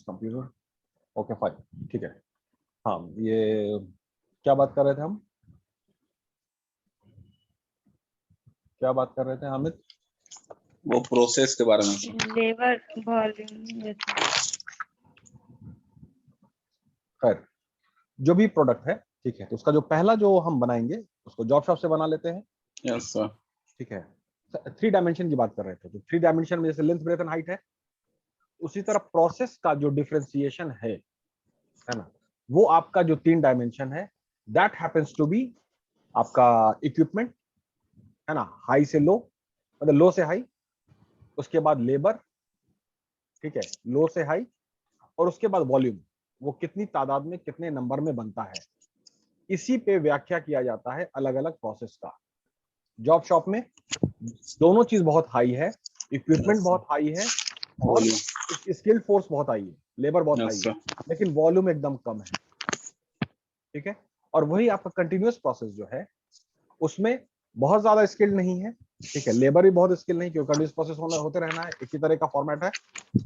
Computer. Okay fine, ठीक है। हाँ, ये क्या बात कर रहे थे हम, क्या बात कर रहे थे हामिद? वो प्रोसेस के बारे में। Labour volume. खैर, जो भी प्रोडक्ट है, ठीक है, तो उसका जो पहला जो हम बनाएंगे उसको जॉब शॉप से बना लेते हैं। Yes sir. ठीक है, 3 डायमेंशन की बात कर रहे थे, तो 3 डायमेंशन में जैसे लेंथ, ब्रेथ एंड हाइट है, उसी तरह प्रोसेस का जो डिफरेंशिएशन है ना, वो आपका जो 3 डायमेंशन है, दैट हैपेंस टू बी आपका इक्विपमेंट, है ना, हाई से लो, मतलब लो से हाई, उसके बाद लेबर, ठीक है, लो से हाई, और उसके बाद वॉल्यूम, वो कितनी तादाद में कितने नंबर में बनता है, इसी पे व्याख्या किया जाता है अलग अलग प्रोसेस का। जॉब शॉप में दोनों चीज बहुत हाई है, इक्विपमेंट बहुत हाई है और स्किल्ड फोर्स बहुत हाई है, लेबर बहुत हाई है, लेकिन वॉल्यूम एकदम कम है। ठीक है, और वही आपका कंटिन्यूअस प्रोसेस जो है उसमें बहुत ज्यादा स्किल्ड नहीं है, ठीक है, लेबर भी बहुत स्किल नहीं, क्योंकि कंटिन्यूअस प्रोसेस होते रहना है, एक ही तरह का फॉर्मेट है,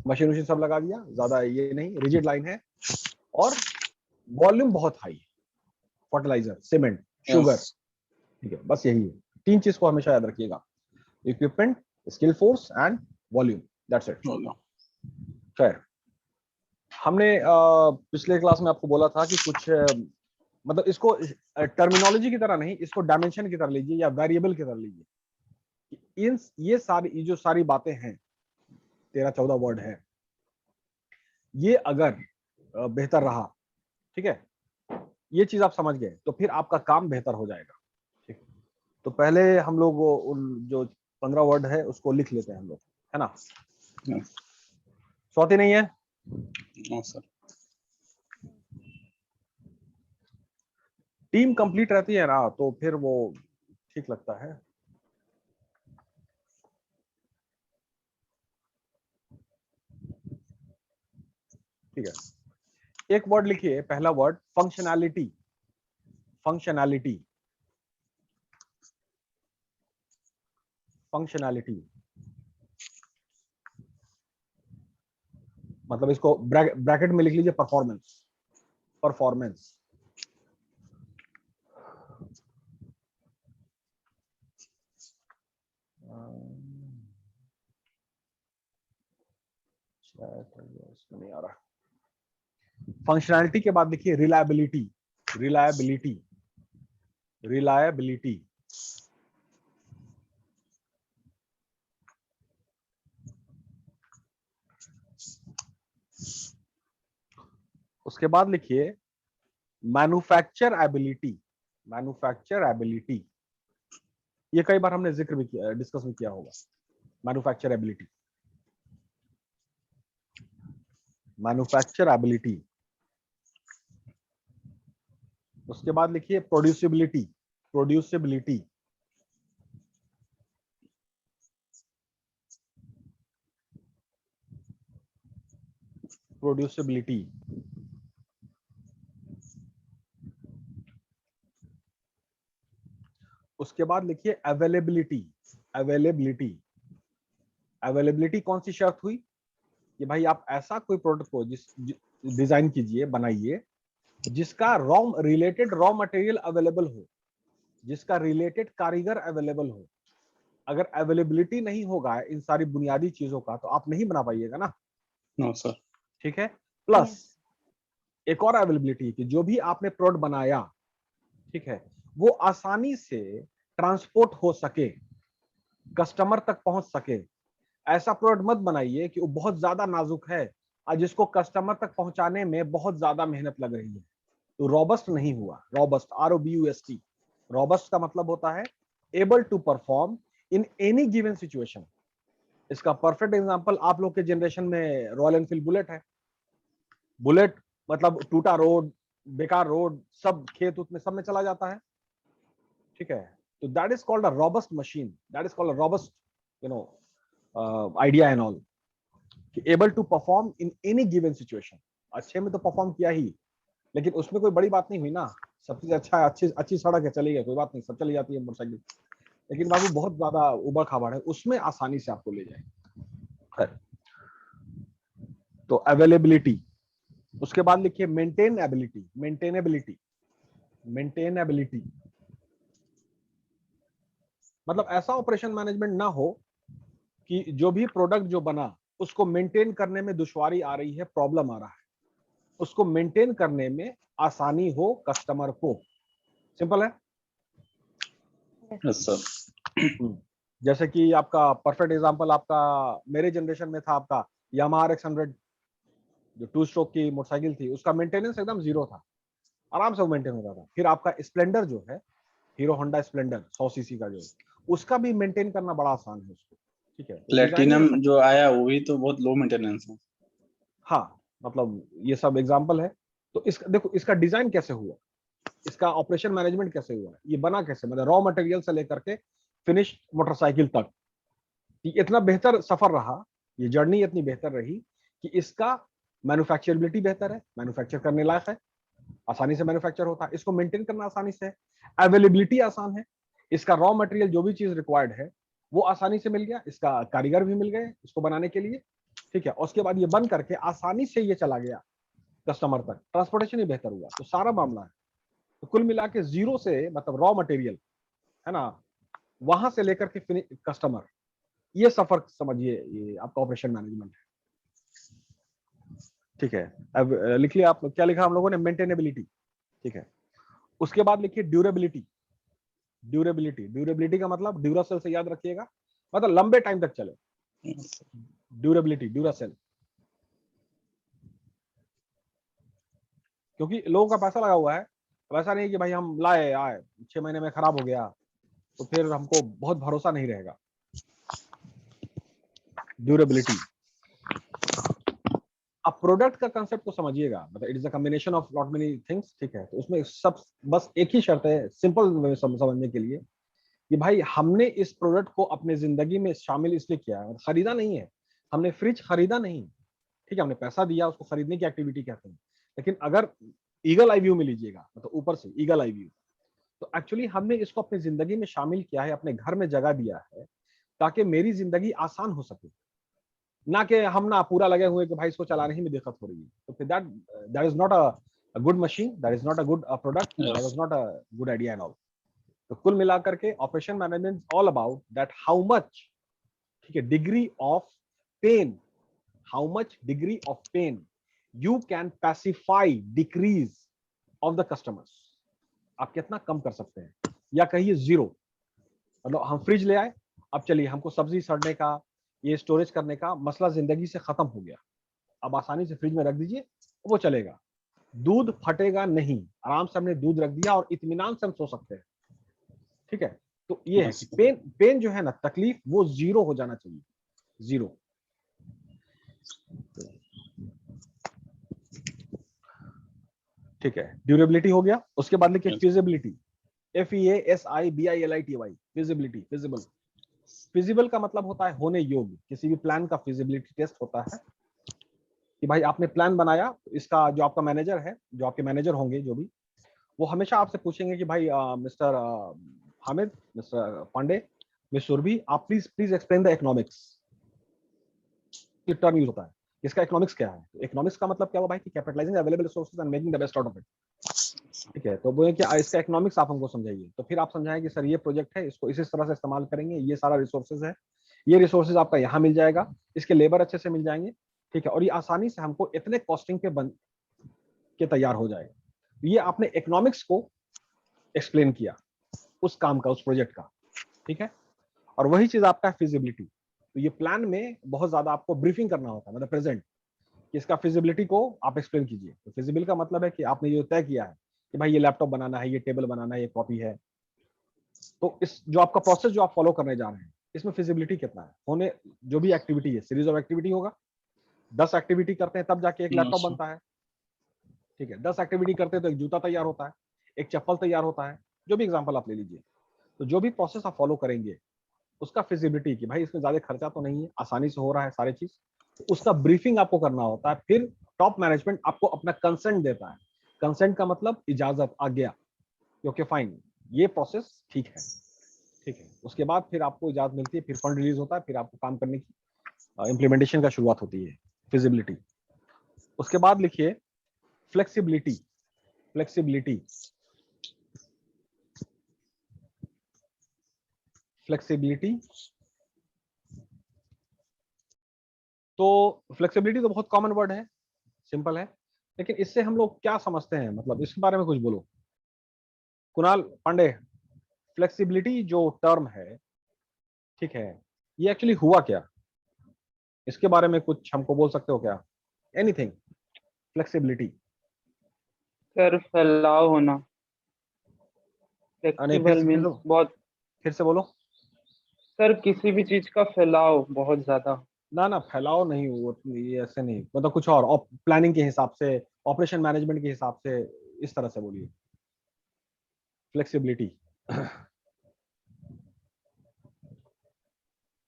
मशीन वशीन सब लगा दिया, ज्यादा ये नहीं, रिजिड लाइन है, और वॉल्यूम बहुत हाई है, फर्टिलाइजर, सीमेंट, शुगर, ठीक है, बस यही है। 3 चीज को हमेशा याद रखिएगा, equipment, skill force and volume, that's it. खैर, हमने पिछले क्लास में आपको बोला था कि कुछ मतलब इसको टर्मिनोलॉजी की तरह नहीं, इसको डायमेंशन की तरह लीजिए या वेरिएबल की तरह लीजिए। इन ये जो सारी बातें हैं, 13-14 वर्ड है, ये अगर बेहतर रहा, ठीक है, ये चीज आप समझ गए, तो फिर आपका काम बेहतर हो जाएगा। ठीक, तो पहले हम लोग उन जो 15 वर्ड है उसको लिख लेते हैं हम लोग, है ना? स्वाति नहीं है? No sir. टीम कंप्लीट रहती है ना, तो फिर वो ठीक लगता है। ठीक है, एक वर्ड लिखिए, पहला वर्ड फंक्शनैलिटी। फंक्शनैलिटी, फंक्शनैलिटी मतलब इसको ब्रैकेट में लिख लीजिए, परफॉर्मेंस। परफॉर्मेंस, नहीं आ रहा। फंक्शनैलिटी के बाद लिखिए रिलायबिलिटी। रिलायबिलिटी, रिलायबिलिटी, उसके बाद लिखिए मैन्युफैक्चर एबिलिटी। मैन्युफैक्चर एबिलिटी, ये कई बार हमने जिक्र भी किया, डिस्कस भी किया होगा। Manufacture ability, manufacture ability. उसके बाद लिखिए प्रोड्यूसिबिलिटी। प्रोड्यूसिबिलिटी, प्रोड्यूसिबिलिटी। उसके बाद लिखिए अवेलेबिलिटी। अवेलेबिलिटी, अवेलेबिलिटी कौन सी शर्त हुई कि भाई आप ऐसा कोई प्रोडक्ट को डिजाइन कीजिए, बनाइए, जिसका रिलेटेड रॉ मटेरियल अवेलेबल हो, जिसका रिलेटेड कारीगर अवेलेबल हो। अगर अवेलेबिलिटी नहीं होगा इन सारी बुनियादी चीजों का, तो आप नहीं बना पाइएगा ना। No sir. ठीक है, प्लस एक और अवेलेबिलिटी कि जो भी आपने प्रोडक्ट बनाया, ठीक है, वो आसानी से ट्रांसपोर्ट हो सके, कस्टमर तक पहुंच सके। ऐसा प्रोडक्ट मत बनाइए कि वो बहुत ज्यादा नाजुक है और जिसको कस्टमर तक पहुंचाने में बहुत ज्यादा मेहनत लग रही है, तो रॉबस्ट नहीं हुआ। रॉबस्ट, ROBUST, रॉबस्ट का मतलब होता है able to perform in any given situation. इसका परफेक्ट एग्जांपल आप लोग के जनरेशन में रॉयल एनफील्ड बुलेट है। बुलेट मतलब टूटा रोड, बेकार रोड, सब खेत उत में सब में चला जाता है, ठीक है, तो that is called a robust machine, that is called a robust idea and all, able to perform in any given situation. अच्छे में तो परफॉर्म किया ही, लेकिन उसमें कोई बड़ी बात नहीं हुई ना, सब चीज अच्छा है, अच्छी अच्छी सड़क है, चली गई, कोई बात नहीं, सब चली जाती है मोटरसाइकिल। लेकिन बाबू बहुत ज्यादा उबड़ खाबड़ है, उसमें आसानी से आपको ले जाए। तो अवेलेबिलिटी, उसके बाद लिखिए मेंटेनेबिलिटी, मेंटेनेबिलिटी, मेंटेनेबिलिटी मतलब ऐसा ऑपरेशन मैनेजमेंट ना हो कि जो भी प्रोडक्ट जो बना उसको मेंटेन करने में दुश्वारी आ रही है, प्रॉब्लम आ रहा है, उसको मेंटेन करने में आसानी हो कस्टमर को। सिंपल है। Yes sir. जैसे कि आपका परफेक्ट एग्जांपल आपका मेरे जनरेशन में था, आपका यामाहा RX 100 जो 2 स्ट्रोक की मोटरसाइकिल थी, उसका मेंटेनेंस एकदम जीरो था, आराम से वो मेंटेन होता था। फिर आपका स्प्लेंडर जो है, हीरो होंडा स्प्लेंडर 100 सीसी का, जो उसका भी मेंटेन करना बड़ा आसान है उसको, ठीक है। तो प्लेटिनम जो आया वो भी तो बहुत लो मेंटेनेंस है। हाँ, मतलब ये सब एग्जांपल है। तो इसका देखो, इसका डिजाइन कैसे हुआ, इसका ऑपरेशन मैनेजमेंट कैसे हुआ, ये बना कैसे, मतलब रॉ मटेरियल से लेकर के फिनिश मोटरसाइकिल तक, इतना बेहतर सफर रहा, ये जर्नी इतनी बेहतर रही कि इसका मैन्युफैक्चरेबिलिटी बेहतर है, मैन्युफैक्चर करने लायक है, आसानी से मैन्युफैक्चर होता है, इसको मेंटेन करना आसानी से है, अवेलेबिलिटी आसान है, इसका रॉ मटेरियल जो भी चीज रिक्वायर्ड है वो आसानी से मिल गया, इसका कारीगर भी मिल गए इसको बनाने के लिए, ठीक है। और उसके बाद ये बन करके आसानी से ये चला गया कस्टमर तक, ट्रांसपोर्टेशन ही बेहतर हुआ, तो सारा मामला है। तो कुल मिला के जीरो से, मतलब रॉ मटेरियल है ना, वहां से लेकर के कस्टमर, ये सफर समझिए, ये आपका ऑपरेशन मैनेजमेंट है, ठीक है। अब लिख लिया आप, क्या लिखा हम लोगों ने, मेंटेनेबिलिटी, ठीक है। उसके बाद लिखिए ड्यूरेबिलिटी, ड्यूरेबिलिटी, ड्यूरेबिलिटी का मतलब ड्यूरासेल से याद रखिएगा, मतलब लंबे टाइम तक चले, ड्यूरेबिलिटी, ड्यूरासेल, क्योंकि लोगों का पैसा लगा हुआ है। अब ऐसा नहीं कि भाई हम लाए आए 6 महीने में खराब हो गया तो फिर हमको बहुत भरोसा नहीं रहेगा। ड्यूरेबिलिटी, अब प्रोडक्ट का कंसेप्ट को समझिएगा, मतलब it is a combination of lot many things, ठीक है। तो उसमें सब बस एक ही शर्त है सिंपल समझने के लिए, कि भाई हमने इस प्रोडक्ट को अपने जिंदगी में शामिल इसलिए किया है, खरीदा नहीं है, हमने फ्रिज खरीदा नहीं, ठीक है, हमने पैसा दिया, उसको खरीदने की एक्टिविटी कहते हैं। लेकिन अगर ईगल आई व्यू में लीजिएगा, मतलब ऊपर से ईगल आई व्यू, तो एक्चुअली हमने इसको अपनी जिंदगी में शामिल किया है, अपने घर में जगह दिया है, ताकि मेरी जिंदगी आसान हो सके, ना कि हम ना पूरा लगे हुए कि भाई इसको चलाने ही में दिक्कत हो रही है। तो फिर that is not a good machine, that is not a good product, that was not a good idea and all. तो कुल मिलाकर के operation management all about that how much, ठीक है, degree of pain, how much degree of pain you can pacify, decrease of the customers, आप कितना कम कर सकते हैं, या कहिए जीरो। मतलब हम फ्रिज ले आए, अब चलिए हमको सब्जी सड़ने का, ये स्टोरेज करने का मसला जिंदगी से खत्म हो गया, अब आसानी से फ्रिज में रख दीजिए, वो चलेगा, दूध फटेगा नहीं, आराम से हमने दूध रख दिया और इत्मीनान से हम सो सकते हैं, ठीक है। तो ये है कि पेन, पेन जो है ना, तकलीफ, वो जीरो हो जाना चाहिए, जीरो। ठीक है, ड्यूरेबिलिटी हो गया। उसके बाद लिखिए feasibility, FEASIBILITY, feasibility, feasible. Feasible का मतलब होता है होने योग्य, किसी भी प्लान का फिजिबिलिटी टेस्ट होता है कि भाई आपने प्लान बनाया, इसका जो आपका मैनेजर है, जो आपके मैनेजर होंगे जो भी, वो हमेशा आपसे पूछेंगे कि भाई mister Hamid, mister Pandey, miss Surabhi, आप please please explain the economics, ये टर्म यूज होता है, इसका इकोनॉमिक्स क्या है। इकोनॉमिक्स का मतलब क्या हुआ भाई, कि capitalising available resources and making the best out of it, ठीक है। तो वो क्या, इसका इकोनॉमिक्स आप हमको समझाइए। तो फिर आप समझाएंगे सर ये प्रोजेक्ट है, इसको इस तरह से इस्तेमाल करेंगे, ये सारा रिसोर्सेज है, ये रिसोर्सेज आपका यहाँ मिल जाएगा, इसके लेबर अच्छे से मिल जाएंगे, ठीक है, और ये आसानी से हमको इतने कॉस्टिंग पे बन के तैयार हो जाएगा। ये आपने इकोनॉमिक्स को एक्सप्लेन किया, उस काम का, उस प्रोजेक्ट का, ठीक है। और वही चीज आपका फिजिबिलिटी, तो ये प्लान में बहुत ज्यादा आपको ब्रीफिंग करना होता है, मतलब प्रेजेंट, कि इसका फिजिबिलिटी को आप एक्सप्लेन कीजिए। तो फिजिबल का मतलब है कि आपने ये तय किया है कि भाई ये लैपटॉप बनाना है, ये टेबल बनाना है, ये कॉपी है, तो इस जो आपका प्रोसेस जो आप फॉलो करने जा रहे हैं, इसमें फिजिबिलिटी कितना है, होने जो भी एक्टिविटी है, सीरीज ऑफ एक्टिविटी होगा, 10 एक्टिविटी करते हैं तब जाके एक लैपटॉप बनता है, ठीक है। 10 एक्टिविटी करते हैं तो एक जूता तैयार होता है, एक चप्पल तैयार होता है, जो भी एग्जाम्पल आप ले लीजिए। तो जो भी प्रोसेस आप फॉलो करेंगे, उसका फिजिबिलिटी कि भाई इसमें ज्यादा खर्चा तो नहीं है, आसानी से हो रहा है सारी चीज, तो उसका ब्रीफिंग आपको करना होता है। फिर टॉप मैनेजमेंट आपको अपना कंसेंट देता है, कंसेंट का मतलब इजाजत, आज्ञा, ओके फाइन, ये प्रोसेस ठीक है, ठीक है। उसके बाद फिर आपको इजाजत मिलती है, फिर फंड रिलीज होता है, फिर आपको काम करने की इम्प्लीमेंटेशन का शुरुआत होती है, फिजिबिलिटी। उसके बाद लिखिए फ्लेक्सिबिलिटी। Flexibility, flexibility. तो फ्लेक्सिबिलिटी तो बहुत कॉमन वर्ड है, सिंपल है, लेकिन इससे हम लोग क्या समझते हैं, मतलब इसके बारे में कुछ बोलो। कुणाल पांडे, फ्लेक्सिबिलिटी जो टर्म है, ठीक है, ये एक्चुअली हुआ क्या, इसके बारे में कुछ हमको बोल सकते हो क्या? एनीथिंग। फ्लेक्सिबिलिटी सर फैलाव होना, नहीं, फ्लेक्सिबल मीन्स बहुत, फिर से बोलो। सर किसी भी चीज का फैलाव बहुत ज्यादा। ना ना, फैलाव नहीं, वो ये ऐसे नहीं, मतलब कुछ और प्लानिंग के हिसाब से, ऑपरेशन मैनेजमेंट के हिसाब से, इस तरह से बोलिए फ्लेक्सिबिलिटी।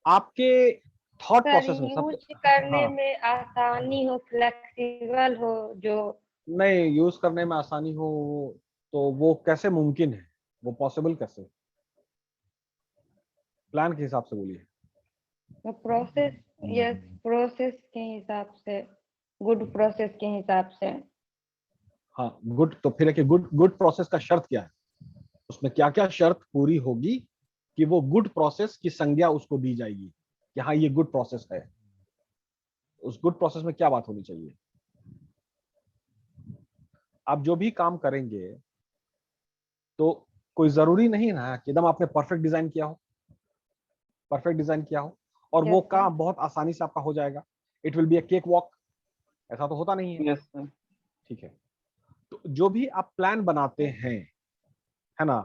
आपके थॉट सर प्रोसेस में यूज सब। करने हाँ, में आसानी हो, फ्लेक्सिबल हो जो। नहीं, यूज करने में आसानी हो तो वो कैसे मुमकिन है, वो पॉसिबल कैसे? प्लान के हिसाब से बोलिए। प्रोसेस, यस, प्रोसेस के हिसाब से, गुड प्रोसेस के हिसाब से। हाँ गुड, तो फिर है कि गुड गुड प्रोसेस का शर्त क्या है, उसमें क्या क्या शर्त पूरी होगी कि वो गुड प्रोसेस की संज्ञा उसको दी जाएगी कि हाँ ये गुड प्रोसेस है। उस गुड प्रोसेस में क्या बात होनी चाहिए? आप जो भी काम करेंगे तो कोई जरूरी नहीं ना कि एकदम आपने परफेक्ट डिजाइन किया हो, परफेक्ट डिजाइन किया हो और वो यस सर। काम बहुत आसानी से आपका हो जाएगा, it will be a cake walk, ऐसा तो होता नहीं है। Yes sir. ठीक है, तो जो भी आप प्लान बनाते हैं, है ना,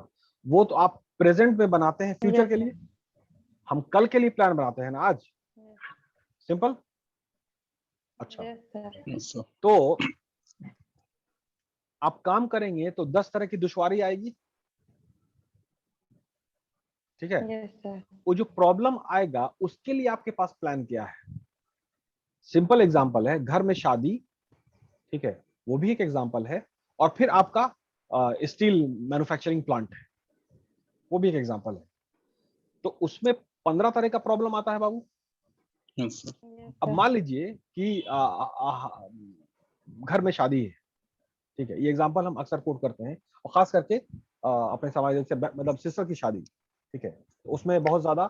वो तो आप प्रेजेंट में बनाते हैं फ्यूचर यस के लिए। हम कल के लिए प्लान बनाते हैं ना आज, सिंपल। अच्छा, यस सर। Yes, sir. तो आप काम करेंगे तो 10 तरह की दुश्वारी आएगी, ठीक है। Yes sir. वो जो प्रॉब्लम आएगा उसके लिए आपके पास प्लान क्या है? सिंपल एग्जांपल है, घर में शादी, ठीक है, वो भी एक एग्जांपल है, और फिर आपका स्टील मैन्युफैक्चरिंग प्लांट है, वो भी एक एग्जांपल है। तो उसमें 15 तरह का प्रॉब्लम आता है बाबू। Yes, sir. यस अब सर। मान लीजिए कि घर में शादी है, ठीक है, ये एग्जांपल हम अक्सर कोट करते हैं, और खास करके अपने समाज से, मतलब सिस्टर की शादी, ठीक है, तो उसमें बहुत ज्यादा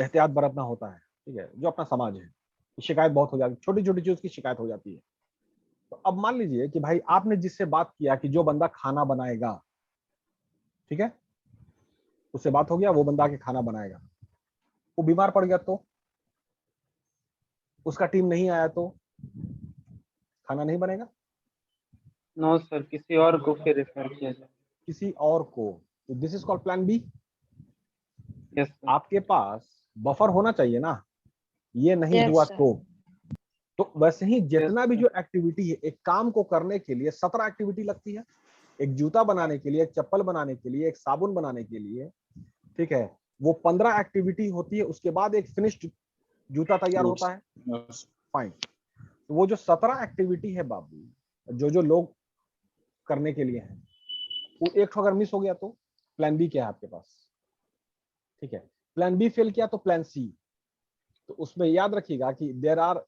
एहतियात बरतना होता है, ठीक है, जो अपना समाज है, शिकायत बहुत हो जाती है, छोटी छोटी चीज की शिकायत हो जाती है। तो अब मान लीजिए कि भाई आपने जिससे बात किया कि जो बंदा खाना बनाएगा, ठीक है, उससे बात हो गया, वो बंदा आके खाना बनाएगा, वो बीमार पड़ गया तो, उसका टीम नहीं आया तो खाना नहीं बनेगा। नो सर, किसी और को फिर रेफर किया जाए। किसी और को, तो this is called plan B. Yes sir. आपके पास बफर होना चाहिए ना, ये नहीं यस हुआ सर। तो वैसे ही जितना भी सर। जो एक्टिविटी है, एक काम को करने के लिए 17 एक्टिविटी लगती है। एक जूता बनाने के लिए, एक चप्पल बनाने के लिए, एक साबुन बनाने के लिए, ठीक है, वो 15 एक्टिविटी होती है, उसके बाद एक फिनिश्ड जूता तैयार Yes. होता है। Yes. फाइन, तो वो जो 17 एक्टिविटी है बाबू, जो जो लोग करने के लिए हैं, वो एक अगर मिस हो गया तो प्लान बी क्या है आपके पास? ठीक है, प्लान बी फेल किया तो प्लान सी। तो उसमें याद रखिएगा कि देर आर,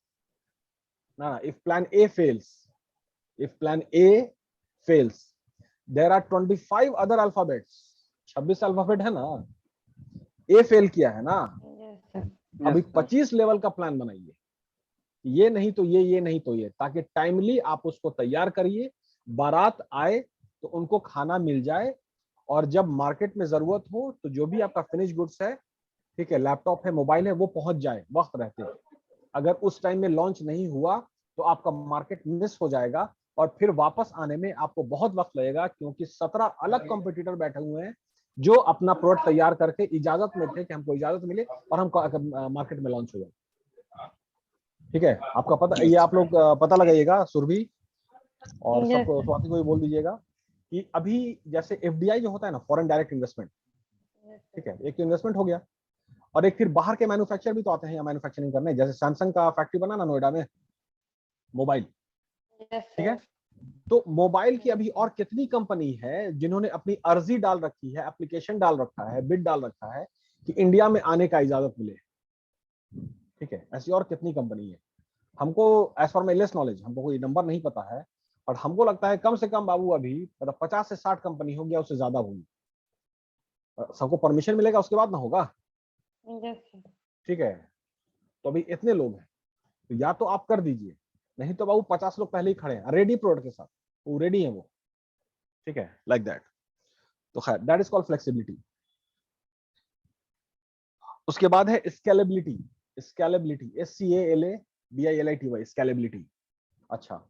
ना, if plan A fails, if plan A fails, there are 25 other alphabets. 26 alphabet है ना, ए फेल किया है ना, यस सर। अभी यस सर। 25 लेवल का प्लान बनाइए, ये नहीं तो ये नहीं तो ये, ताकि टाइमली आप उसको तैयार करिए, बारात आए तो उनको खाना मिल जाए, और जब मार्केट में जरूरत हो तो जो भी आपका फिनिश गुड्स है, ठीक है, लैपटॉप है, मोबाइल है, वो पहुंच जाए वक्त रहते। अगर उस टाइम में लॉन्च नहीं हुआ तो आपका मार्केट मिस हो जाएगा, और फिर वापस आने में आपको बहुत वक्त लगेगा, क्योंकि 17 अलग कंपटीटर बैठे हुए हैं जो अपना प्रोडक्ट तैयार करके इजाजत में थे कि हमको इजाजत मिले और हम मार्केट में लॉन्च हो जाए। ठीक है, आपका पता, ये आप लोग पता लगाइएगा, सुरभि और यस सबको, सर। स्वाति को भी बोल दीजिएगा कि अभी जैसे एफडीआई जो होता है ना, फॉरेन डायरेक्ट इन्वेस्टमेंट, ठीक है, एक तो इन्वेस्टमेंट हो गया, और एक फिर बाहर के मैन्युफैक्चर भी तो आते हैं यहाँ मैन्युफैक्चरिंग करने, जैसे सैमसंग का फैक्ट्री बना ना नोएडा में, मोबाइल, यस ठीक है। सर। तो मोबाइल की अभी और कितनी कंपनी है जिन्होंने अपनी अर्जी डाल रखी है, एप्लीकेशन डाल रखा है, बिड डाल रखा है कि इंडिया में आने का इजाजत मिले, ठीक है, ऐसी और कितनी कंपनी है। हमको as for my less knowledge हमको कोई नंबर नहीं पता है, और हमको लगता है कम से कम बाबू अभी मतलब 50 से 60 कंपनी हो गया, उससे ज्यादा होगी। सबको परमिशन मिलेगा उसके बाद ना होगा, यस सर। ठीक है। तो अभी इतने लोग हैं, तो या तो आप कर दीजिए, नहीं तो बाबू 50 लोग पहले ही खड़े हैं रेडी प्रोडक्ट के साथ, वो रेडी है वो, ठीक है, लाइक दैट। तो खैर दैट इज कॉल्ड फ्लेक्सिबिलिटी। उसके बाद है स्केलेबिलिटी। Scalability SCALABILITY, scalability. अच्छा,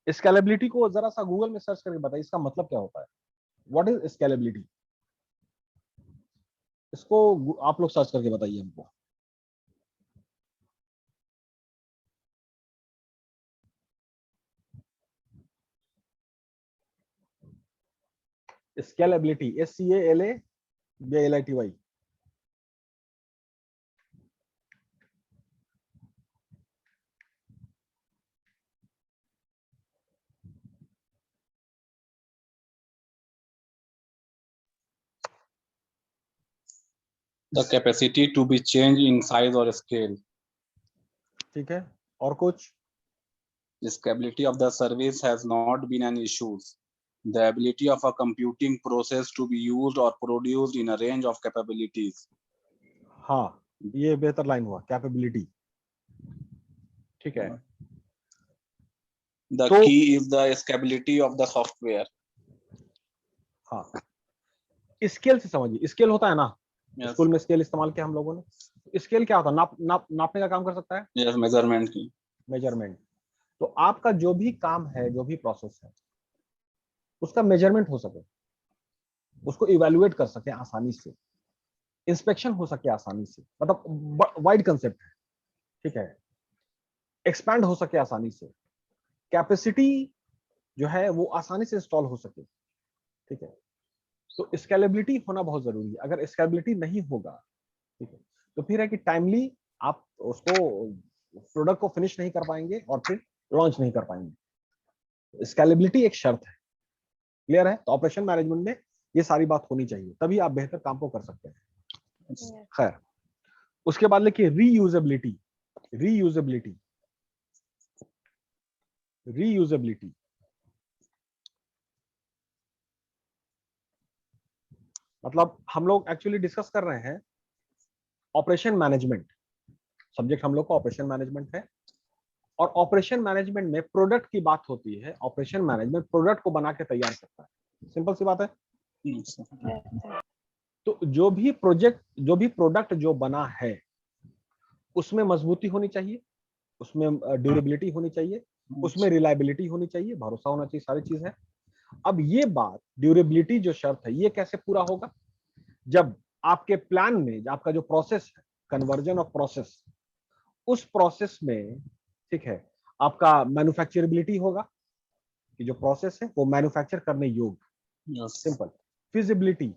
स्केलेबिलिटी को जरा सा गूगल में सर्च करके बताइए इसका मतलब क्या होता है। What is scalability? इसको आप लोग सर्च करके बताइए हमको। Scalability SCALABILITY। The capacity to be changed in size or scale. ठीक है, और कुछ? The scalability of the service has not been an issue. The ability of a computing process to be used or produced in a range of capabilities. हाँ, ये बेहतर line हुआ, capability, ठीक है। The तो key is the scalability of the software. हाँ, scale से समझिए, स्केल होता है ना, Yes. स्कूल में स्केल इस्तेमाल किया हम लोगों ने। स्केल क्या होता है? नापने का काम कर सकता है, Yes, measurement की। मेजरमेंट। तो आपका जो भी काम है, जो भी प्रोसेस है, उसका मेजरमेंट हो सके, उसको इवेल्युएट कर सके आसानी से, इंस्पेक्शन हो सके आसानी से, मतलब वाइड कंसेप्ट है, ठीक है। एक्सपैंड हो सके आसानी से, कैपेसिटी जो है वो आसानी से इंस्टॉल हो सके, ठीक है। तो स्केलेबिलिटी होना बहुत जरूरी है। अगर स्केलेबिलिटी नहीं होगा, ठीक है, तो फिर है कि टाइमली आप उसको प्रोडक्ट को फिनिश नहीं कर पाएंगे और फिर लॉन्च नहीं कर पाएंगे। स्केलेबिलिटी एक शर्त है, क्लियर है? तो ऑपरेशन मैनेजमेंट में ये सारी बात होनी चाहिए, तभी आप बेहतर काम को कर सकते हैं। खैर, उसके बाद लिखिए रीयूजेबिलिटी। रीयूजेबिलिटी, रीयूजेबिलिटी मतलब हम लोग एक्चुअली डिस्कस कर रहे हैं ऑपरेशन मैनेजमेंट। सब्जेक्ट हम लोग का ऑपरेशन मैनेजमेंट है, और ऑपरेशन मैनेजमेंट में प्रोडक्ट की बात होती है। ऑपरेशन मैनेजमेंट प्रोडक्ट को बना के तैयार करता है, सिंपल सी बात है। Yes, sir. Yes sir. तो जो भी प्रोडक्ट जो बना है, उसमें मजबूती होनी चाहिए, उसमें ड्यूरेबिलिटी होनी चाहिए, उसमें रिलायबिलिटी होनी चाहिए, भरोसा होना चाहिए, सारी चीज है। अब ये बात ड्यूरेबिलिटी जो शर्त है, ये कैसे पूरा होगा? जब आपके प्लान में आपका जो प्रोसेस है, कन्वर्जन ऑफ प्रोसेस, उस प्रोसेस में, ठीक है, आपका मैन्युफैक्चरेबिलिटी होगा, कि जो प्रोसेस है वो मैन्युफैक्चर करने योग्य, Yes. सिंपल। फिजिबिलिटी,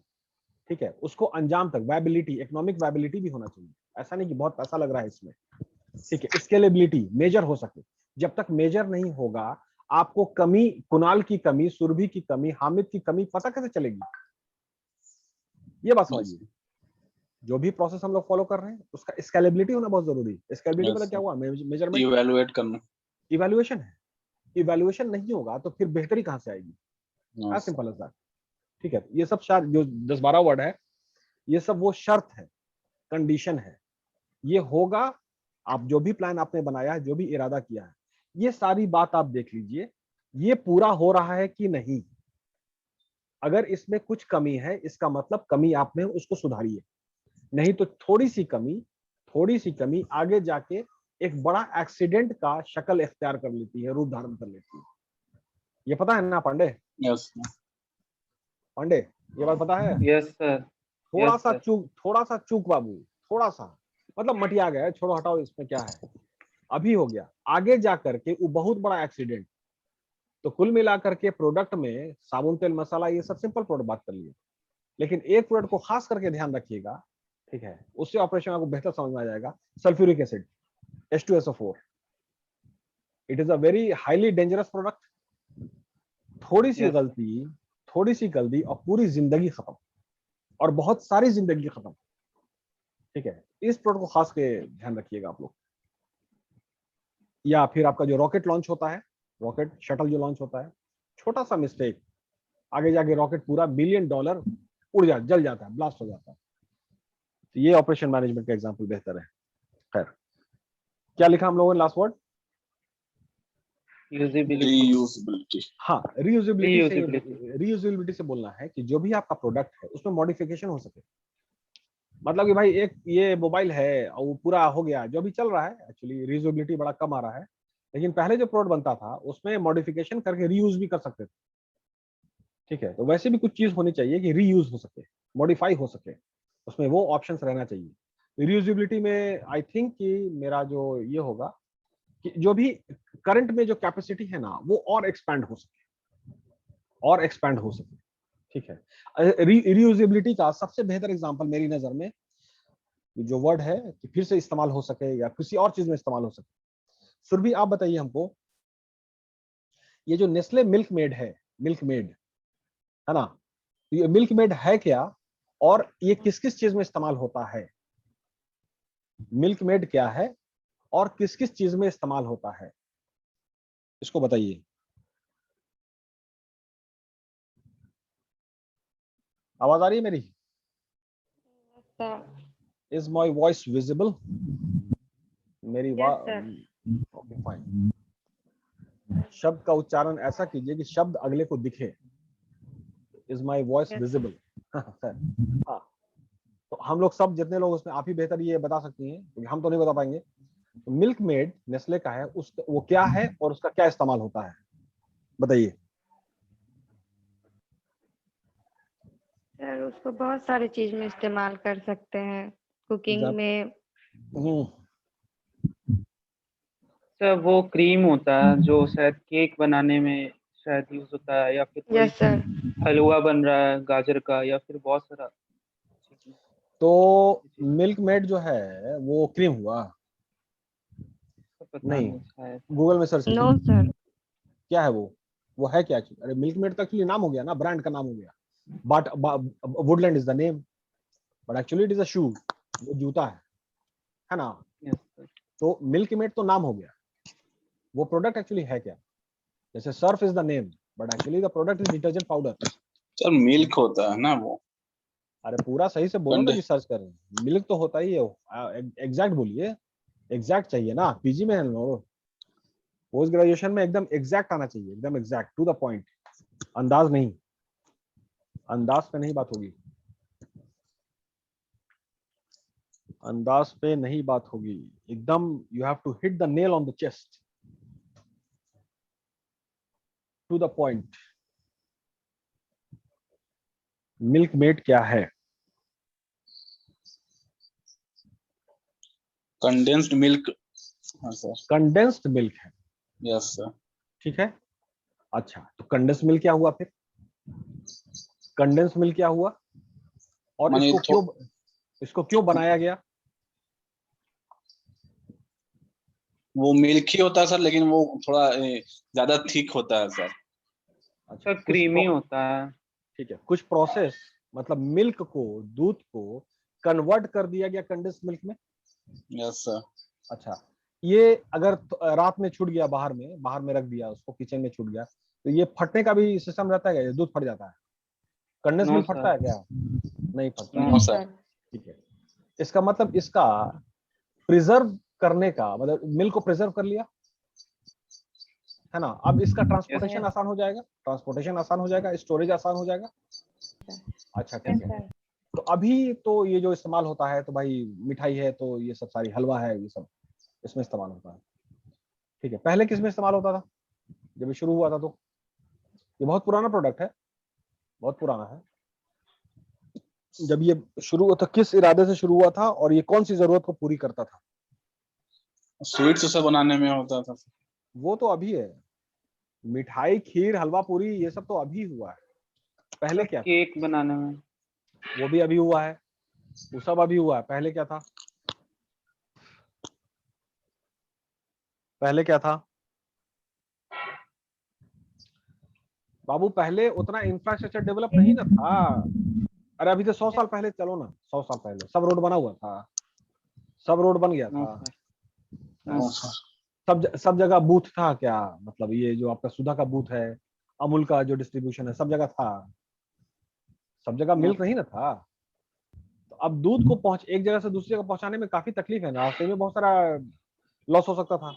ठीक है, उसको अंजाम तक, वायबिलिटी, इकोनॉमिक वायबिलिटी भी होना चाहिए, ऐसा नहीं कि बहुत पैसा लग रहा है इसमें, ठीक है। स्केलेबिलिटी, मेजर हो सके। जब तक मेजर नहीं होगा, आपको कमी, कुणाल की कमी, सुरभि की कमी, हामिद की कमी पता कैसे चलेगी? ये बात समझिए। जो भी प्रोसेस हम लोग फॉलो कर रहे हैं, उसका स्केलेबिलिटी होना बहुत जरूरी है। स्केलेबिलिटी मतलब क्या हुआ? मेजरमेंट, Evaluate करना। इवैल्यूएशन है। इवैल्यूएशन नहीं होगा तो फिर बेहतरी कहां से आएगी? Yes. सिंपल एज दैट, ठीक है। ये सब जो 10-12 वर्ड है, ये सब वो शर्त है, कंडीशन है, ये होगा। आप जो भी प्लान आपने बनाया है, जो भी इरादा किया है, ये सारी बात आप देख लीजिए, ये पूरा हो रहा है कि नहीं। अगर इसमें कुछ कमी है, इसका मतलब कमी आप में, उसको सुधारिए। नहीं तो थोड़ी सी कमी आगे जाके एक बड़ा एक्सीडेंट का शक्ल इख्तियार कर लेती है, रूप धारण कर लेती है। ये पता है ना पांडे? Yes. पांडे, ये बात पता है? Yes sir. थोड़ा Yes, सा sir. चूक बाबू, थोड़ा सा, मतलब मटिया गया, छोड़ो हटाओ, इसमें क्या है, अभी हो गया, आगे जा करके वो बहुत बड़ा एक्सीडेंट। तो कुल मिलाकर के प्रोडक्ट में साबुन, तेल, मसाला, ये सब सिंपल प्रोडक्ट बात कर लिए, लेकिन एक प्रोडक्ट को खास करके ध्यान रखिएगा, ठीक है, उससे ऑपरेशन आपको बेहतर समझ में आ जाएगा। Sulphuric acid, H2SO4, it is a very highly dangerous product. Yes. थोड़ी सी गलती और पूरी जिंदगी खत्म, और बहुत सारी जिंदगी खत्म, ठीक है। इस प्रोडक्ट को खास के ध्यान रखिएगा आप लोग। या फिर आपका जो रॉकेट लॉन्च होता है, रॉकेट शटल जो लॉन्च होता है, छोटा सा मिस्टेक आगे जाके रॉकेट पूरा $1 बिलियन जल जाता है, ब्लास्ट हो जाता है। तो ये ऑपरेशन मैनेजमेंट का एग्जांपल बेहतर है। खैर, क्या लिखा हम लोगों ने लास्ट वर्ड? यूजेबिलिटी। reusability. हाँ, Reusability. रीयूजेबिलिटी से बोलना है कि जो भी आपका प्रोडक्ट है उसमें मॉडिफिकेशन हो सके। मतलब कि भाई एक ये मोबाइल है और वो पूरा हो गया, जो भी चल रहा है एक्चुअली रीयूजेबिलिटी बड़ा कम आ रहा है, लेकिन पहले जो प्रोडक्ट बनता था उसमें मॉडिफिकेशन करके रीयूज भी कर सकते थे। ठीक है, तो वैसे भी कुछ चीज होनी चाहिए कि रीयूज हो सके, मॉडिफाई हो सके, उसमें वो ऑप्शंस रहना चाहिए। रीयूजेबिलिटी में आई थिंक कि मेरा जो ये होगा कि जो भी करंट में जो कैपेसिटी है ना वो और एक्सपैंड हो सके, और एक्सपैंड हो सके। ठीक है, रीयूजेबिलिटी का सबसे बेहतर एग्जांपल मेरी नजर में जो वर्ड है कि फिर से इस्तेमाल हो सके या किसी और चीज में इस्तेमाल हो सके। सुरभि आप बताइए हमको, ये जो नेस्ले मिल्क मेड है, मिल्क मेड है ना, तो ये मिल्क मेड है क्या और ये किस किस चीज में इस्तेमाल होता है? मिल्क मेड क्या है और किस किस चीज में इस्तेमाल होता है, इसको बताइए। आवाज आ रही है मेरी? sir. Is my voice visible? मेरी Yes, sir. Okay fine. शब्द का उच्चारण ऐसा कीजिए कि शब्द अगले को दिखे। Is my voice Yes. Visible? हाँ, तो हम लोग सब जितने लोग उसमें, आप ही बेहतर ये बता सकती हैं क्योंकि हम तो नहीं बता पाएंगे। तो मिल्क मेड नेस्ले का है, उस वो क्या है और उसका क्या इस्तेमाल होता है, बताइए। सर उसको बहुत सारी चीज में इस्तेमाल कर सकते हैं, कुकिंग जब में। सर वो क्रीम होता है जो शायद केक बनाने में शायद यूज होता है, या फिर कोई यस सर। हलवा बन रहा है गाजर का, या फिर बहुत सारा चीज़। तो मिल्क मेड जो है वो क्रीम हुआ? पता नहीं, नहीं शायद। गूगल में सर्च नो कीजिए सर। क्या है वो है क्या एक्चुअली? अरे मिल्क मेड तो एक्चुअली नाम हो गया ना, ब्रांड का नाम हो गया, but Woodland is the name, but actually it is a shoe, वो जूता है ना। Yes sir. तो मिल्क मेड तो नाम हो गया, वो प्रोडक्ट एक्चुअली है क्या? जैसे Surf is the name, but actually the product is detergent powder. Sir milk होता है ना वो। अरे पूरा सही से बोलो ना कंडे कि सर्च कर रहे हैं, मिल्क तो होता ही है। एग्जैक्ट बोलिए, एग्जैक्ट चाहिए ना, पीजी में है लोग, पोस्ट ग्रेजुएशन में एकदम एग्जैक्ट आना चाहिए, एकदम एग्जैक्ट टू द पॉइंट, अंदाज नहीं, अंदाज पे नहीं बात होगी, अंदाज पे नहीं बात होगी, एकदम you have to hit the nail on the chest, to the point. Milkmaid क्या है? Condensed milk. हाँ सर। कंडेंस्ड मिल्क है, यस सर। ठीक है। अच्छा, तो कंडेंस्ड मिल्क क्या हुआ फिर? कंडेंस्ड मिल्क क्या हुआ और माने इसको क्यों बनाया गया? वो मिल्क ही होता है सर, लेकिन वो थोड़ा ज्यादा थिक होता है सर। अच्छा, सर क्रीमी होता है। ठीक है, कुछ प्रोसेस मतलब मिल्क को, दूध को कन्वर्ट कर दिया गया कंडेंस्ड मिल्क में। Yes sir. अच्छा, ये अगर रात में छूट गया, बाहर में रख दिया उसको, किचन में छूट गया, तो ये फटने का भी सिस्टम रहता है क्या? ये दूध फट जाता है? कंडेंस नो मिल्क फटता सर। है क्या? नहीं फटता। No no sir. सर। ठीक है, इसका मतलब इसका प्रिजर्व करने का मतलब मिल्क को प्रिजर्व कर लिया है ना। अब इसका यस ट्रांसपोर्टेशन सर। आसान हो जाएगा, ट्रांसपोर्टेशन आसान हो जाएगा, स्टोरेज आसान हो जाएगा। अच्छा यस ठीक है, सर। तो अभी तो ये जो इस्तेमाल होता है, तो भाई मिठाई है तो ये सब सारी, हलवा है, ये सब इसमें इस्तेमाल होता है। ठीक है, पहले किस में इस्तेमाल होता था जब ये शुरू हुआ था? तो ये बहुत पुराना प्रोडक्ट है, बहुत पुराना है। जब ये शुरू हुआ था किस इरादे से शुरू हुआ था और ये कौन सी जरूरत को पूरी करता था? स्वीट्स उसे बनाने में होता था। वो तो अभी है, मिठाई, खीर, हलवा पूरी, ये सब तो अभी हुआ है। पहले सर क्या था? केक बनाने में। वो भी अभी हुआ है, वो सब अभी हुआ है। पहले क्या था? पहले क्या था बाबू? पहले उतना इंफ्रास्ट्रक्चर डेवलप नहीं ना था। अरे अभी तो 100 साल पहले चलो ना, 100 साल पहले सब रोड बना हुआ था, सब रोड बन गया नो था, सर। No no. सर। सब जगह बूथ था क्या, मतलब ये जो आपका सुधा का बूथ है, अमूल का जो डिस्ट्रीब्यूशन है, सब जगह था? सब जगह मिल्क नहीं ना था। तो अब दूध को पहुंच एक जगह से दूसरी जगह पहुंचाने में काफी तकलीफ है ना, रास्ते में बहुत सारा लॉस हो सकता था,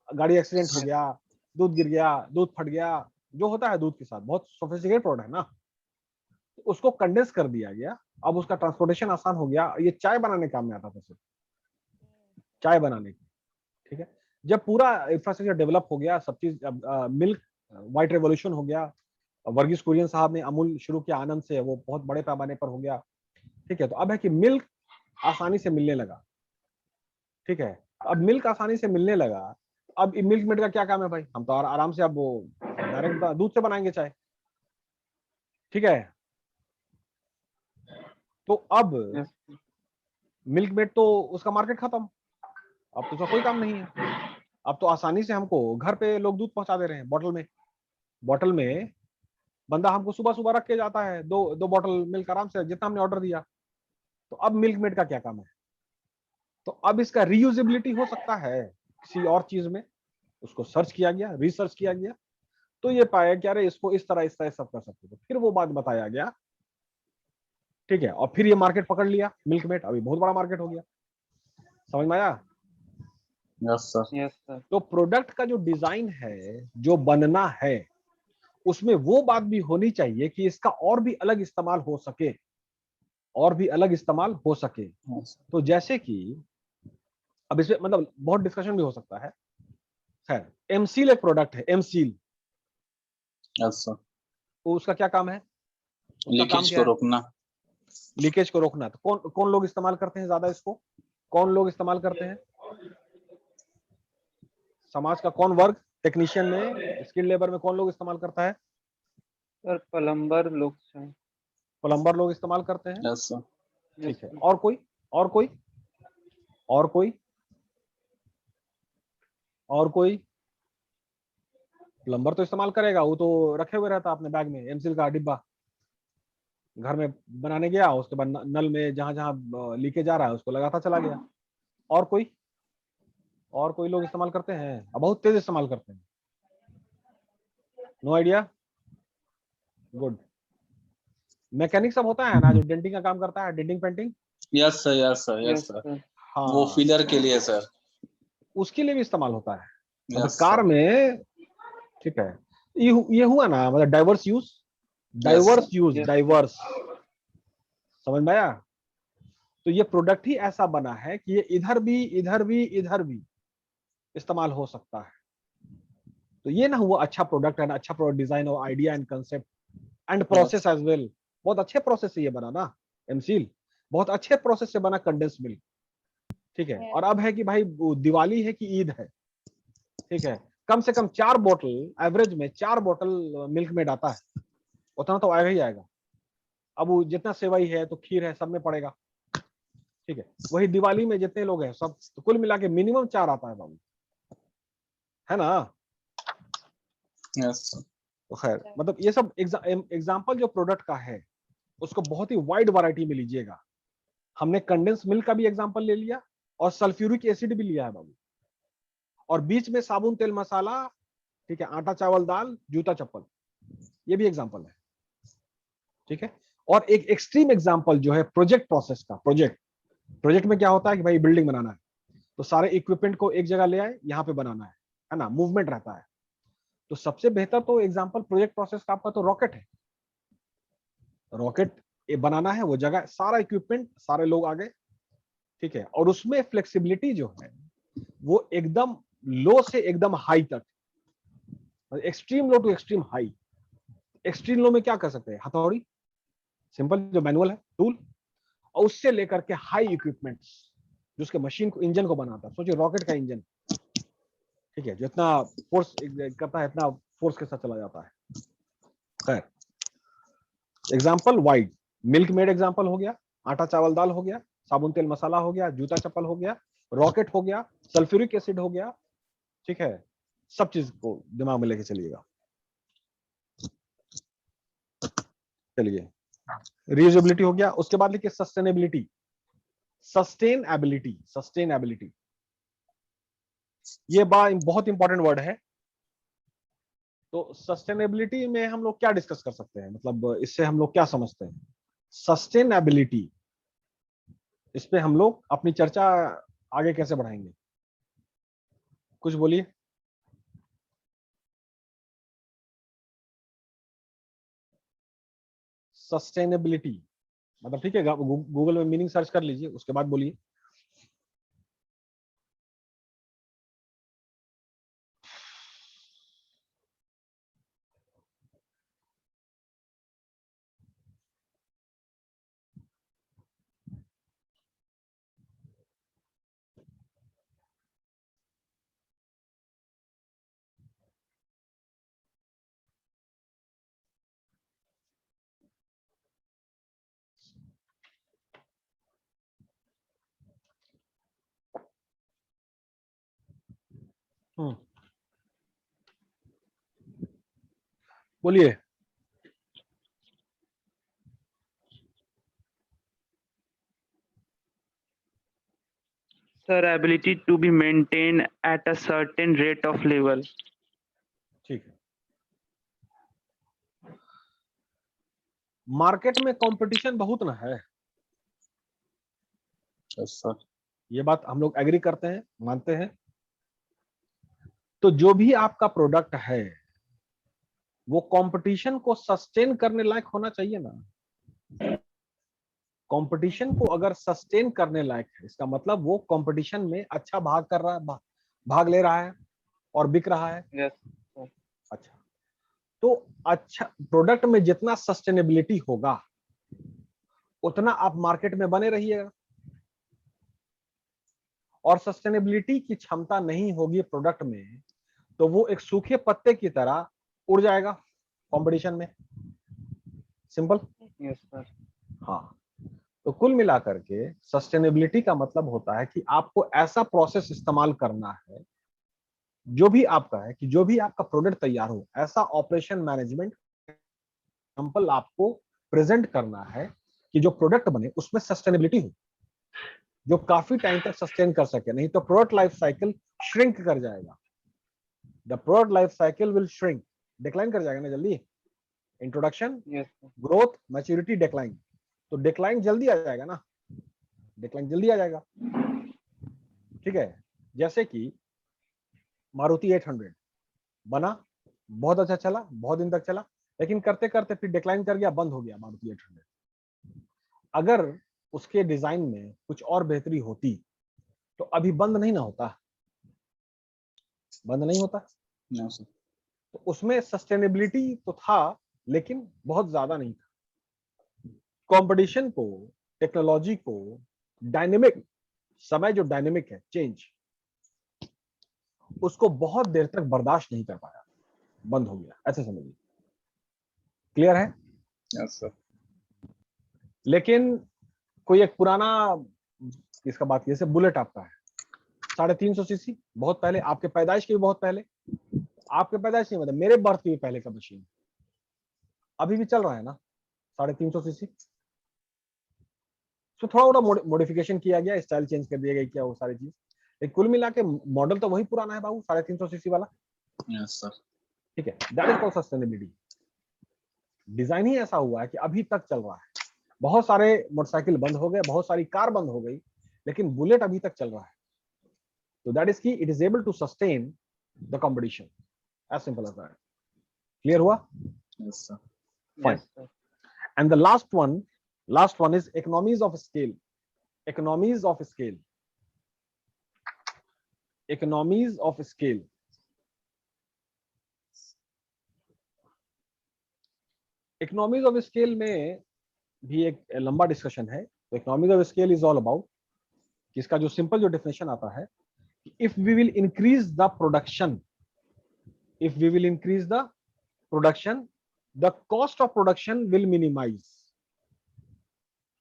गाड़ी एक्सीडेंट हो गया, दूध गिर गया, दूध फट गया, जो होता है दूध के साथ, बहुत सोफिस्टिकेटेड प्रोडक्ट है ना। तो उसको कंडेंस कर दिया गया, अब उसका ट्रांसपोर्टेशन आसान हो गया। ये चाय बनाने काम में आता था सिर्फ, चाय बनाने की, ठीक है। जब पूरा इंफ्रास्ट्रक्चर डेवलप हो गया, सब चीज, मिल्क व्हाइट रेवोल्यूशन हो गया, वर्गीस कुरियन साहब ने अमूल शुरू किया आनंद से, वो बहुत बड़े पैमाने पर हो गया, ठीक है। तो अब है कि मिल्क आसानी से मिलने लगा, ठीक है। अब मिल्क आसानी से मिलने लगा, अब मिल्क मेड का क्या काम है भाई, हम तो आराम से अब वो डायरेक्ट दूध से बनाएंगे चाय, ठीक है। तो अब yes, मिल्क मेड तो उसका मार्केट खत्म, अब तो उसका कोई काम नहीं है। अब तो आसानी से हमको घर पे लोग दूध पहुंचा दे रहे हैं बॉटल में बंदा हमको सुबह सुबह रख के जाता है, दो बॉटल मिल्क आराम से, जितना हमने ऑर्डर दिया। तो अब मिल्क मेड का क्या काम है? तो अब इसका रीयूजेबिलिटी हो सकता है किसी और चीज में, उसको सर्च किया गया, रिसर्च किया गया, तो ये पाया कि अरे इसको इस तरह सब कर सकते थे, फिर वो बात बताया गया, ठीक है। और फिर ये मार्केट पकड़ लिया मिल्क मेड, अभी बहुत बड़ा मार्केट हो गया। समझ में आया? Yes sir. yes, sir. तो प्रोडक्ट का जो डिजाइन है, जो बनना है, उसमें वो बात भी होनी चाहिए कि इसका और भी अलग इस्तेमाल हो सके, और भी अलग इस्तेमाल हो सके। Yes, तो जैसे कि अब इसमें मतलब बहुत डिस्कशन भी हो सकता है। खैर, एमसील एक प्रोडक्ट है, एमसील, yes, sir. तो उसका क्या काम है? उसका काम लीकेज क्या को है? रोकना। लीकेज को रोकना। तो कौन कौन लोग इस्तेमाल करते हैं ज्यादा इसको? कौन लोग इस्तेमाल करते हैं? समाज का कौन वर्ग, टेक्नीशियन में, स्किल्ड लेबर में कौन लोग इस्तेमाल करता है? सर प्लम्बर लोग हैं। प्लम्बर लोग इस्तेमाल करते हैं, यस सर। ठीक है। और कोई, और कोई, और कोई, और कोई? प्लम्बर तो इस्तेमाल करेगा, वो तो रखे हुए रहता अपने बैग में एमसील का डिब्बा, घर में बनाने गया, उसके बाद नल में जहां जहां लीकेज आ रहा है उसको लगाता चला गया। और कोई, और कोई लोग इस्तेमाल करते हैं? अब बहुत तेज इस्तेमाल करते हैं। No idea? गुड। मैकेनिक सब होता है ना जो डेंटिंग का काम करता है, denting painting, yes sir, yes sir, yes yes, sir. sir. वो हाँ, फिलर के लिए सर। उसके लिए भी इस्तेमाल होता है, मतलब यस कार सर। में, ठीक है। ये हुआ ना, मतलब diverse use, yes diverse sir. Use, Yes, diverse, समझ में आया? तो ये प्रोडक्ट ही ऐसा बना है कि ये इधर भी, इधर भी, इधर भी इस्तेमाल हो सकता है। तो ये ना हुआ अच्छा प्रोडक्ट है ना, अच्छा प्रोडक्ट डिजाइन और idea and concept and process as well. बहुत अच्छे प्रोसेस से ये बना ना एमसील, बहुत अच्छे प्रोसेस से बना कंडेंस मिल्क, ठीक है। और अब है कि भाई दिवाली है कि ईद है, ठीक है, कम से कम 4 बोतल, एवरेज में 4 बोतल मिल्क मेड आता है, उतना तो आएगा ही आएगा। अब वो जितना सेवई है तो खीर है, सब में पड़ेगा, ठीक है। वही दिवाली में जितने लोग हैं सब, तो कुल मिला के मिनिमम 4 आता है बाबू, है ना? Yes sir. तो खैर, मतलब ये सब एग्जाम्पल जो प्रोडक्ट का है, उसको बहुत ही वाइड वैरायटी में लीजिएगा। हमने कंडेंस मिल्क का भी एग्जाम्पल ले लिया, और सल्फ्यूरिक एसिड भी लिया है बाबू, और बीच में साबुन तेल मसाला, ठीक है, आटा चावल दाल, जूता चप्पल, ये भी एग्जाम्पल है, ठीक है। और एक एक्सट्रीम एग्जाम्पल जो है प्रोजेक्ट प्रोसेस का। प्रोजेक्ट में क्या होता है कि भाई बिल्डिंग बनाना है, तो सारे इक्विपमेंट को एक जगह ले आए, यहाँ पे बनाना है ना, मूवमेंट रहता है। तो सबसे बेहतर तो एग्जाम्पल प्रोजेक्ट प्रोसेस का आपका तो रॉकेट है। रॉकेट बनाना है, वो जगह, सारा इक्विपमेंट, सारे लोग आ गए, ठीक है। और उसमें फ्लेक्सिबिलिटी जो है वो एकदम लो से एकदम हाई तक, extreme low to extreme high. Extreme low में क्या कर सकते हैं? हथौड़ी, सिंपल जो मैनुअल है टूल, और उससे लेकर के हाई इक्विपमेंट्स, जो उसके मशीन को, इंजन को बनाता है। सोचिए रॉकेट का इंजन, ठीक है, जितना फोर्स करता है इतना फोर्स के साथ चला जाता है। खैर, example wide, milk made example हो गया, आटा चावल दाल हो गया, साबुन तेल मसाला हो गया, जूता चप्पल हो गया, रॉकेट हो गया, सल्फ्यूरिक एसिड हो गया, ठीक है। सब चीज को दिमाग में लेके चलिएगा। चलिए, रीयूजेबिलिटी हो गया, उसके बाद लिखिए सस्टेनेबिलिटी, सस्टेनेबिलिटी, सस्टेनेबिलिटी। ये बहुत इंपॉर्टेंट वर्ड है। तो सस्टेनेबिलिटी में हम लोग क्या डिस्कस कर सकते हैं, मतलब इससे हम लोग क्या समझते हैं? सस्टेनेबिलिटी, इस पे हम लोग अपनी चर्चा आगे कैसे बढ़ाएंगे? कुछ बोलिए। सस्टेनेबिलिटी मतलब, ठीक है, गूगल में मीनिंग सर्च कर लीजिए, उसके बाद बोलिए। बोलिए। Sir, ability to be maintained at a certain rate of level. ठीक है। मार्केट में कंपटीशन बहुत ना है, Yes, sir. ये बात हम लोग एग्री करते हैं, मानते हैं। तो जो भी आपका प्रोडक्ट है वो कंपटीशन को सस्टेन करने लायक होना चाहिए ना। कंपटीशन को अगर सस्टेन करने लायक है, इसका मतलब वो कंपटीशन में अच्छा भाग कर रहा है, भाग ले रहा है और बिक रहा है। Yes. अच्छा, तो अच्छा प्रोडक्ट में जितना सस्टेनेबिलिटी होगा उतना आप मार्केट में बने रहिएगा, और सस्टेनेबिलिटी की क्षमता नहीं होगी प्रोडक्ट में तो वो एक सूखे पत्ते की तरह उड़ जाएगा कंपटीशन में। सिंपल। Yes, sir. हाँ, तो कुल मिलाकर के सस्टेनेबिलिटी का मतलब होता है कि आपको ऐसा प्रोसेस इस्तेमाल करना है, जो भी आपका है, कि जो भी आपका प्रोडक्ट तैयार हो, ऐसा ऑपरेशन मैनेजमेंट एग्जांपल आपको प्रेजेंट करना है कि जो प्रोडक्ट बने उसमें सस्टेनेबिलिटी हो, जो काफी टाइम तक सस्टेन कर सके। नहीं तो प्रोडक्ट लाइफ साइकिल श्रिंक कर जाएगा। The product life cycle will shrink, decline कर जाएगा ना जल्दी। Introduction, Yes, sir. Growth, maturity, decline. तो डिक्लाइन जल्दी आ जाएगा ना, डिक्लाइन जल्दी आ जाएगा। ठीक है, जैसे कि मारुति 800 बना, बहुत अच्छा चला, बहुत दिन तक चला, लेकिन करते करते फिर डिक्लाइन कर गया, बंद हो गया मारुति 800। अगर उसके डिजाइन में कुछ और बेहतरी होती तो अभी बंद नहीं ना होता, बंद नहीं होता। No, sir. तो उसमें सस्टेनेबिलिटी तो था लेकिन बहुत ज्यादा नहीं था। कंपटीशन को, टेक्नोलॉजी को, डायनेमिक समय जो डायनेमिक है, चेंज, उसको बहुत देर तक बर्दाश्त नहीं कर पाया, बंद हो गया, ऐसे समझिए। क्लियर है? Yes, sir. लेकिन कोई एक पुराना, इसका बात जैसे बुलेट आपका है 350 सीसी, बहुत पहले, आपके पैदाइश के भी बहुत पहले, आपके पैदाइश नहीं मतलब मेरे बर्थ के भी पहले का मशीन, अभी भी चल रहा है ना 350 सीसी। तो थोड़ा थोड़ा मॉडिफिकेशन किया गया, स्टाइल चेंज कर दिया गया, क्या वो सारी चीज, लेकिन कुल मिला के मॉडल तो वही पुराना है बाबू, 350 सीसी वाला। Yes, sir. ठीक है, that is called sustainability. Design ही ऐसा हुआ है कि अभी तक चल रहा है। बहुत सारे मोटरसाइकिल बंद हो गए, बहुत सारी कार बंद हो गई, लेकिन बुलेट अभी तक चल रहा है। तो दैट इज की it is able to sustain the competition, as simple as that. Clear हुआ? Yes, sir. Fine. Yes, sir. And the last one is economies of scale. Economies of scale. Economies of scale. Economies of scale में भी एक लंबा discussion है। तो economies of scale is all about, इसका जो simple जो डेफिनेशन आता है, if we will increase the production, if we will increase the production, the cost of production will minimize.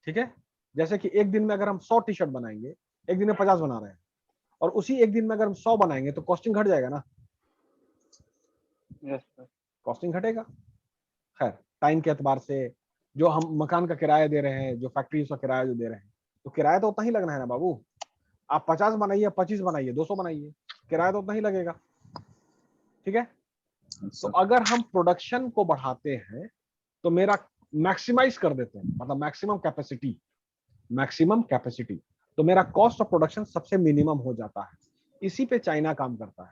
ठीक है, जैसे कि एक दिन में अगर हम 100 टी शर्ट बनाएंगे, एक दिन में 50 बना रहे हैं, और उसी एक दिन में अगर हम 100 बनाएंगे तो कॉस्टिंग घट जाएगा ना, Yes, sir. कॉस्टिंग घटेगा। खैर, टाइम के एतबार से जो हम मकान का किराया दे रहे हैं, जो फैक्ट्री का किराया जो दे रहे हैं, तो किराया तो उतना ही लगना है ना बाबू। आप 50 बनाइए, 25 बनाइए, 200 बनाइए, किराया तो उतना ही लगेगा, ठीक है। तो sir. अगर हम प्रोडक्शन को बढ़ाते हैं तो मेरा मैक्सिमाइज कर देते हैं, मतलब मैक्सिमम कैपेसिटी, तो मेरा कॉस्ट ऑफ प्रोडक्शन सबसे मिनिमम हो जाता है। इसी पे चाइना काम करता है,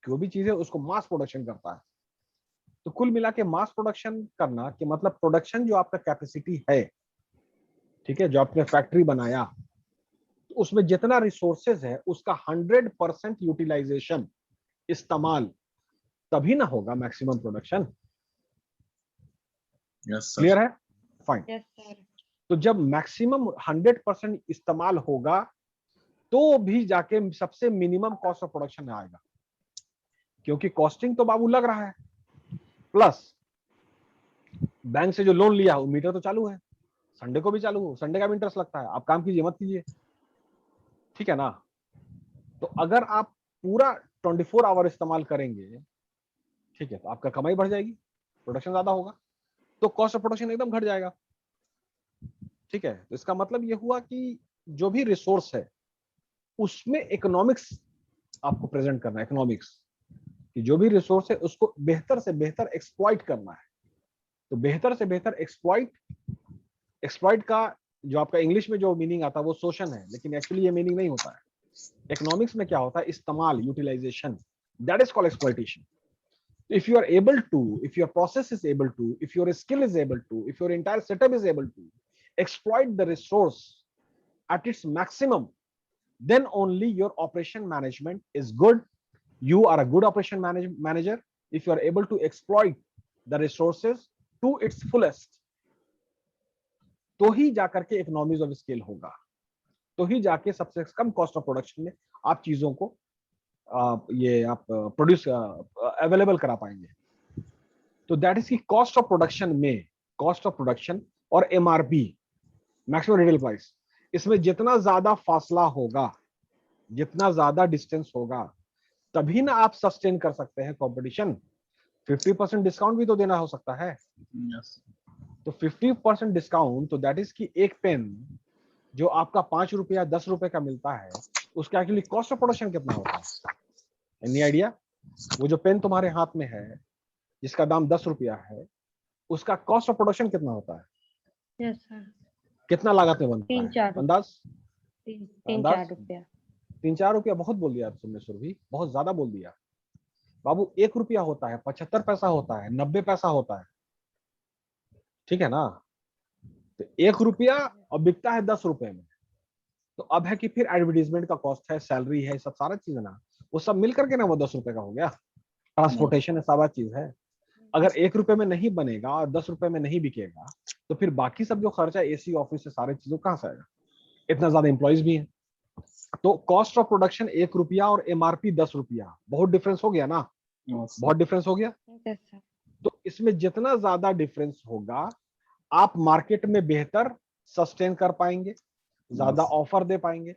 जो भी चीज है उसको मास प्रोडक्शन करता है। तो कुल मिला के मास प्रोडक्शन करना कि मतलब प्रोडक्शन जो आपका कैपेसिटी है, ठीक है, जो आपने फैक्ट्री बनाया, तो उसमें जितना रिसोर्सेज है उसका 100% यूटिलाइजेशन, इस्तेमाल, तभी ना होगा maximum production. Yes, sir. Clear है? फाइन। Yes sir. तो जब मैक्सिमम 100% इस्तेमाल होगा तो भी जाके सबसे मिनिमम कॉस्ट ऑफ प्रोडक्शन में आएगा, क्योंकि कॉस्टिंग तो बाबू लग रहा है, प्लस बैंक से जो लोन लिया वो मीटर तो चालू है, संडे को भी चालू हो, संडे का भी इंटरेस्ट लगता है, आप काम कीजिए मत कीजिए, ठीक है ना। तो अगर आप पूरा 24 आवर इस्तेमाल करेंगे, ठीक है, तो आपका कमाई बढ़ जाएगी, प्रोडक्शन ज्यादा होगा, तो कॉस्ट ऑफ प्रोडक्शन एकदम घट जाएगा, ठीक है। तो इसका मतलब ये हुआ कि जो भी रिसोर्स है उसमें इकोनॉमिक्स आपको प्रेजेंट करना है, इकोनॉमिक्स कि जो भी रिसोर्स है उसको बेहतर से बेहतर एक्सप्लॉइट करना है। तो बेहतर से बेहतर एक्सप्लॉइट का जो आपका इंग्लिश में जो मीनिंग आता है वो शोषण है, लेकिन एक्चुअली ये मीनिंग नहीं होता है। इकोनॉमिक्स में क्या होता है, इस्तेमाल, utilization, that is called exploitation. If you are able to, if your process is able to, if your skill is able to, if your entire setup is able to exploit the resource at its maximum, then only your operation management is good. You are a good operation manager if you are able to exploit the resources to its fullest. तो ही जाकर के economies of scale होगा, तो ही जाके सबसे कम cost of production में आप चीजों को ये आप प्रोड्यूस अवेलेबल करा पाएंगे। तो दैट इज की कॉस्ट ऑफ प्रोडक्शन में, कॉस्ट ऑफ प्रोडक्शन और एमआरपी, मैक्सिमम रिटेल प्राइस, इसमें जितना ज्यादा फासला होगा, जितना ज्यादा डिस्टेंस होगा, तभी ना आप सस्टेन कर सकते हैं कंपटीशन। 50% डिस्काउंट भी तो देना हो सकता है। Yes. तो 50% डिस्काउंट, तो दैट इज की एक पेन जो आपका 5 रुपया 10 रुपए का मिलता है, उसका एक्चुअली कॉस्ट ऑफ प्रोडक्शन कितना होता है? Any idea? वो जो पेन तुम्हारे हाथ में है जिसका दाम 10 रुपया है, उसका कॉस्ट ऑफ प्रोडक्शन कितना होता है? Yes sir. कितना लागत में बनता है? 3-4 अंदाज? 3-4 रुपया। 3-4 रुपया बहुत बोल दिया तुमने सुरभि, बहुत ज्यादा बोल दिया बाबू। 1 रुपया होता है, 75 पैसा होता है, 90 पैसा होता है, ठीक है ना। तो 1 रुपया और बिकता है 10 रुपए में। तो अब है कि फिर एडवर्टीजमेंट का कॉस्ट है, सैलरी है, सब सारा चीज है ना, वो सब मिल करके ना वो 10 रुपए का हो गया। ट्रांसपोर्टेशन है, सारा चीज है। अगर 1 रुपए में नहीं बनेगा और 10 रुपए में नहीं बिकेगा, तो फिर बाकी सब जो खर्चा, एसी, ऑफिस से सारे चीजों कहां से आएगा? इतना ज्यादा एम्प्लॉइज भी हैं। तो कॉस्ट ऑफ प्रोडक्शन 1 रुपया और एमआरपी 10 रुपया, बहुत डिफरेंस हो गया ना, Yes. बहुत डिफरेंस हो गया। Yes sir. तो इसमें जितना ज्यादा डिफरेंस होगा, आप मार्केट में बेहतर सस्टेन कर पाएंगे, ज्यादा ऑफर दे पाएंगे।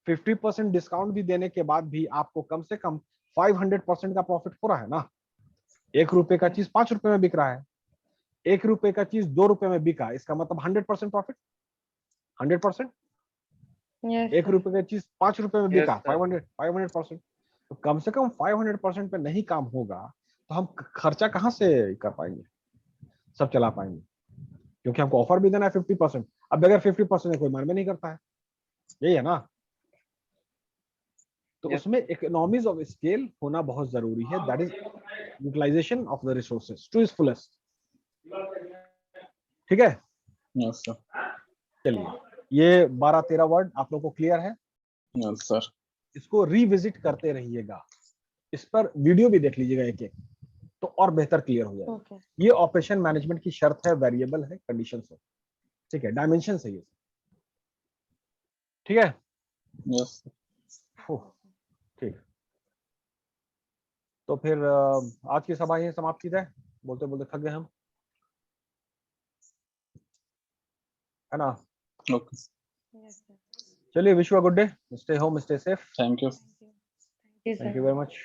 50% डिस्काउंट भी देने के बाद भी आपको कम से कम 500% का प्रॉफिट हो रहा है ना। 1 रुपए का चीज 5 रुपए में बिक रहा है, 1 रुपए का चीज 2 रुपए में बिका, इसका मतलब 100% प्रॉफिट, 100%। Yes 1 sir. रुपए का चीज 5 रुपए में बिका, Yes, sir. 500%। तो कम से कम 500% पे नहीं काम होगा तो हम खर्चा कहां से कर पाएंगे, सब चला पाएंगे? क्योंकि हमको ऑफर भी देना है 50%। अब अगर 50% कोई मान में नहीं करता है, यही है ना। तो Yes. उसमें इकोनॉमीज ऑफ स्केल होना बहुत जरूरी है, that is utilization of the resources to its fullest, ठीक है। Yes, sir. चलिए, ये 12-13 वर्ड आप लोगों को क्लियर है? Yes, sir. इसको रिविजिट करते रहिएगा, इस पर वीडियो भी देख लीजिएगा एक एक, तो और बेहतर क्लियर हो जाएगा। ओके। ये ऑपरेशन मैनेजमेंट की शर्त है, वेरिएबल है, कंडीशन है, ठीक है, डायमेंशन है ये, ठीक है। Yes. ठीक, तो फिर आज की सभा यही समाप्त की जाए, बोलते बोलते थक गए हम, है ना। Okay. Yes sir. चलिए, wish you a good day, stay home, stay safe, Thank you. Thank you thank sir. You very much.